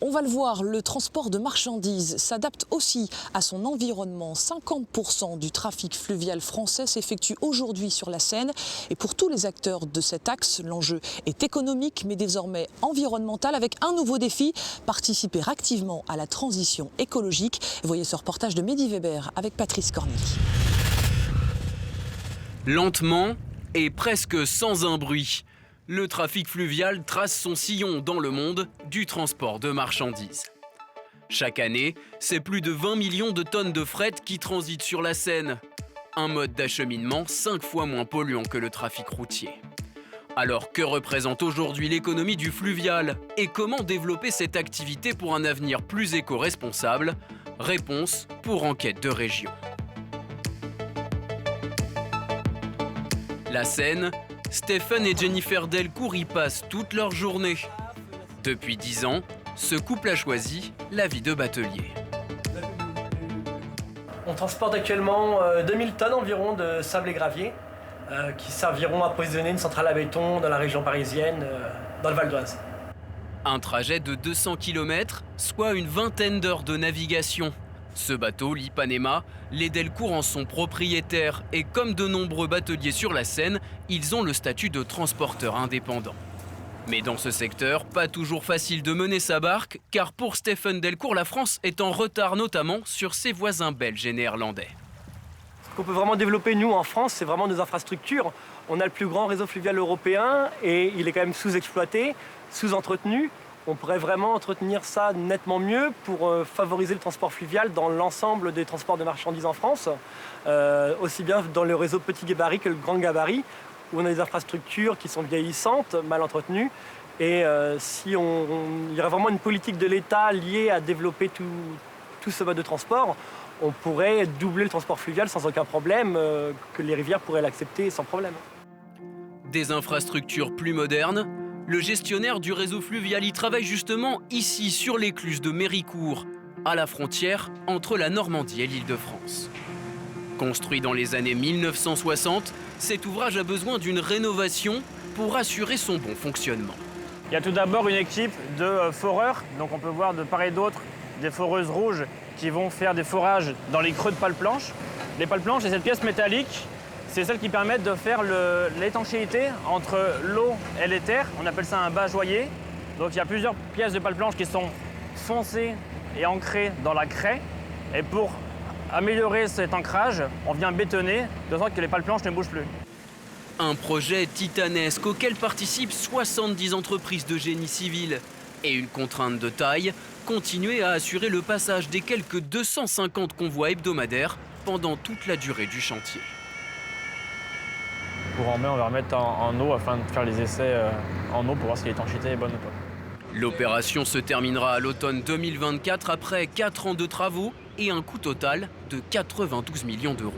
On va le voir, le transport de marchandises s'adapte aussi à son environnement. 50% du trafic fluvial français s'effectue aujourd'hui sur la Seine. Et pour tous les acteurs de cet axe, l'enjeu est économique mais désormais environnemental avec un nouveau défi, participer activement à la transition écologique. Voyez ce reportage de Mehdi Weber avec Patrice Cornic. Lentement et presque sans un bruit, le trafic fluvial trace son sillon dans le monde du transport de marchandises. Chaque année, c'est plus de 20 millions de tonnes de fret qui transitent sur la Seine. Un mode d'acheminement 5 fois moins polluant que le trafic routier. Alors que représente aujourd'hui l'économie du fluvial et comment développer cette activité pour un avenir plus éco-responsable? Réponse pour Enquête de Région. La Seine, Stéphane et Jennifer Delcourt y passent toute leur journée. Depuis 10 ans, ce couple a choisi la vie de batelier. On transporte actuellement 2000 tonnes environ de sable et gravier qui serviront à approvisionner une centrale à béton dans la région parisienne, dans le Val d'Oise. Un trajet de 200 km, soit une vingtaine d'heures de navigation. Ce bateau, l'Ipanema, les Delcourt en sont propriétaires et comme de nombreux bateliers sur la Seine, ils ont le statut de transporteur indépendant. Mais dans ce secteur, pas toujours facile de mener sa barque, car pour Stéphane Delcourt, la France est en retard notamment sur ses voisins belges et néerlandais. Ce qu'on peut vraiment développer nous en France, c'est vraiment nos infrastructures. On a le plus grand réseau fluvial européen et il est quand même sous-exploité, sous-entretenu. On pourrait vraiment entretenir ça nettement mieux pour favoriser le transport fluvial dans l'ensemble des transports de marchandises en France, aussi bien dans le réseau petit gabarit que le grand gabarit, où on a des infrastructures qui sont vieillissantes, mal entretenues. Et il y aurait vraiment une politique de l'État liée à développer tout ce mode de transport, on pourrait doubler le transport fluvial sans aucun problème, que les rivières pourraient l'accepter sans problème. Des infrastructures plus modernes. Le gestionnaire du réseau fluvial y travaille justement ici, sur l'écluse de Méricourt, à la frontière entre la Normandie et l'Île-de-France. Construit dans les années 1960, cet ouvrage a besoin d'une rénovation pour assurer son bon fonctionnement. Il y a tout d'abord une équipe de foreurs, donc on peut voir de part et d'autre des foreuses rouges qui vont faire des forages dans les creux de pales planches. Les pales planches, c'est cette pièce métallique. C'est celles qui permettent de faire l'étanchéité entre l'eau et les terres. On appelle ça un bas-joyer. Donc il y a plusieurs pièces de pales planches qui sont foncées et ancrées dans la craie. Et pour améliorer cet ancrage, on vient bétonner de sorte que les pales planches ne bougent plus. Un projet titanesque auquel participent 70 entreprises de génie civil. Et une contrainte de taille, continuer à assurer le passage des quelques 250 convois hebdomadaires pendant toute la durée du chantier. Courant mai, on va remettre en eau afin de faire les essais en eau pour voir si l'étanchéité est bonne ou pas. L'opération se terminera à l'automne 2024 après 4 ans de travaux et un coût total de 92 millions d'euros.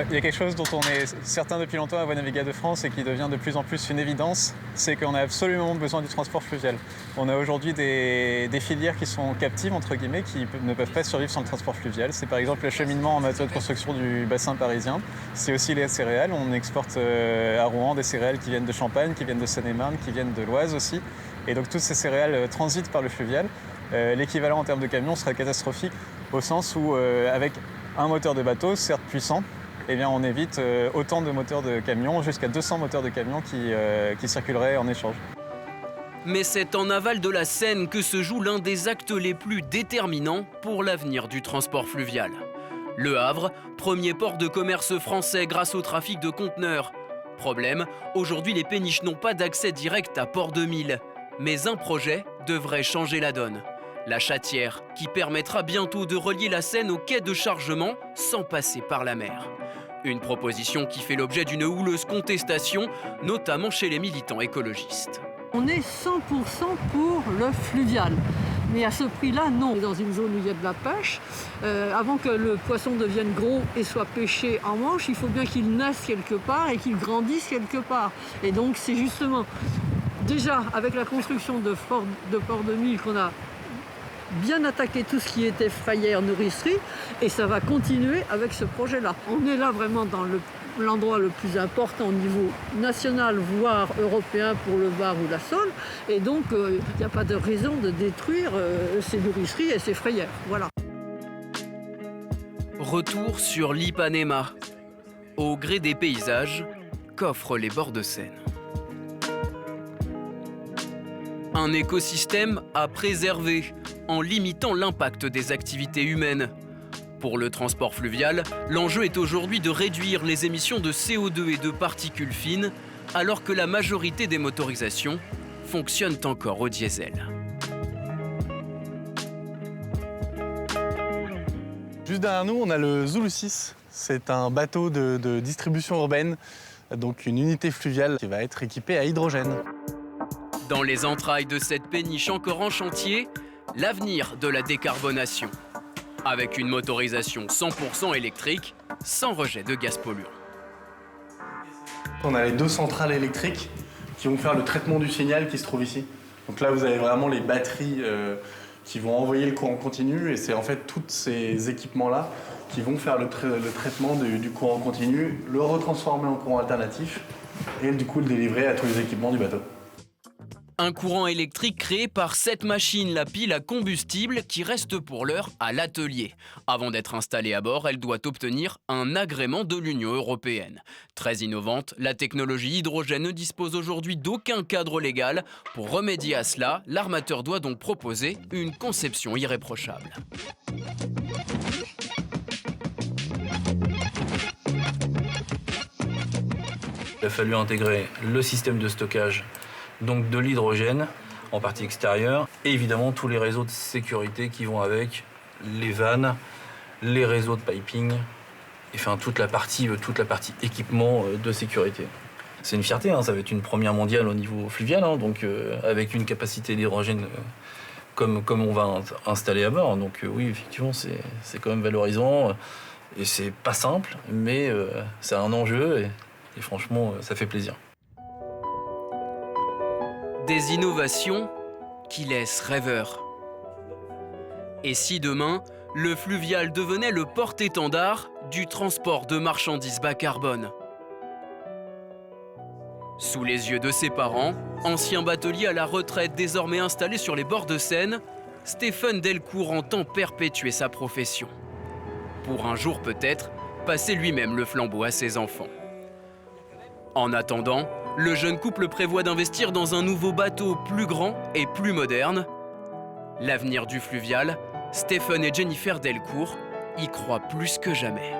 Il y a quelque chose dont on est certain depuis longtemps à Voies Navigables de France et qui devient de plus en plus une évidence, c'est qu'on a absolument besoin du transport fluvial. On a aujourd'hui des filières qui sont captives, entre guillemets, qui ne peuvent pas survivre sans le transport fluvial. C'est par exemple l'acheminement en matériaux de construction du bassin parisien. C'est aussi les céréales. On exporte à Rouen des céréales qui viennent de Champagne, qui viennent de Seine-et-Marne, qui viennent de l'Oise aussi. Et donc toutes ces céréales transitent par le fluvial. L'équivalent en termes de camions serait catastrophique au sens où avec un moteur de bateau, certes puissant, eh bien, on évite autant de moteurs de camions, jusqu'à 200 moteurs de camions qui circuleraient en échange. Mais c'est en aval de la Seine que se joue l'un des actes les plus déterminants pour l'avenir du transport fluvial. Le Havre, premier port de commerce français grâce au trafic de conteneurs. Problème, aujourd'hui les péniches n'ont pas d'accès direct à Port-de-Mille. Mais un projet devrait changer la donne. La chatière, qui permettra bientôt de relier la Seine au quai de chargement sans passer par la mer. Une proposition qui fait l'objet d'une houleuse contestation, notamment chez les militants écologistes. On est 100% pour le fluvial. Mais à ce prix-là, non. Dans une zone où il y a de la pêche, avant que le poisson devienne gros et soit pêché en Manche, il faut bien qu'il naisse quelque part et qu'il grandisse quelque part. Et donc c'est justement, déjà avec la construction de Port-de-Mille qu'on a bien attaqué tout ce qui était frayère, nourricerie, et ça va continuer avec ce projet-là. On est là vraiment dans l'endroit le plus important au niveau national, voire européen pour le Var ou la Saône. Et donc, il n'y a pas de raison de détruire ces nourriceries et ces frayères. Voilà. Retour sur l'Ipanema, au gré des paysages qu'offrent les bords de Seine. Un écosystème à préserver en limitant l'impact des activités humaines. Pour le transport fluvial, l'enjeu est aujourd'hui de réduire les émissions de CO2 et de particules fines, alors que la majorité des motorisations fonctionnent encore au diesel. Juste derrière nous, on a le Zulu 6. C'est un bateau de distribution urbaine, donc une unité fluviale qui va être équipée à hydrogène. Dans les entrailles de cette péniche encore en chantier, l'avenir de la décarbonation. Avec une motorisation 100% électrique, sans rejet de gaz polluant. On a les 2 centrales électriques qui vont faire le traitement du signal qui se trouve ici. Donc là, vous avez vraiment les batteries qui vont envoyer le courant continu, et c'est en fait tous ces équipements-là qui vont faire le traitement du courant continu, le retransformer en courant alternatif et du coup le délivrer à tous les équipements du bateau. Un courant électrique créé par cette machine, la pile à combustible, qui reste pour l'heure à l'atelier. Avant d'être installée à bord, elle doit obtenir un agrément de l'Union européenne. Très innovante, la technologie hydrogène ne dispose aujourd'hui d'aucun cadre légal. Pour remédier à cela, l'armateur doit donc proposer une conception irréprochable. Il a fallu intégrer le système de stockage, donc de l'hydrogène en partie extérieure, et évidemment tous les réseaux de sécurité qui vont avec, les vannes, les réseaux de piping, et enfin toute la partie équipement de sécurité. C'est une fierté, ça va être une première mondiale au niveau fluvial, donc avec une capacité d'hydrogène comme on va installer à bord. Donc oui, effectivement, c'est quand même valorisant, et c'est pas simple, mais c'est un enjeu, et franchement, ça fait plaisir. Des innovations qui laissent rêveur. Et si demain, le fluvial devenait le porte-étendard du transport de marchandises bas carbone? Sous les yeux de ses parents, ancien batelier à la retraite désormais installé sur les bords de Seine, Stéphane Delcourt entend perpétuer sa profession. Pour un jour peut-être, passer lui-même le flambeau à ses enfants. En attendant, le jeune couple prévoit d'investir dans un nouveau bateau plus grand et plus moderne. L'avenir du fluvial, Stéphane et Jennifer Delcourt y croient plus que jamais.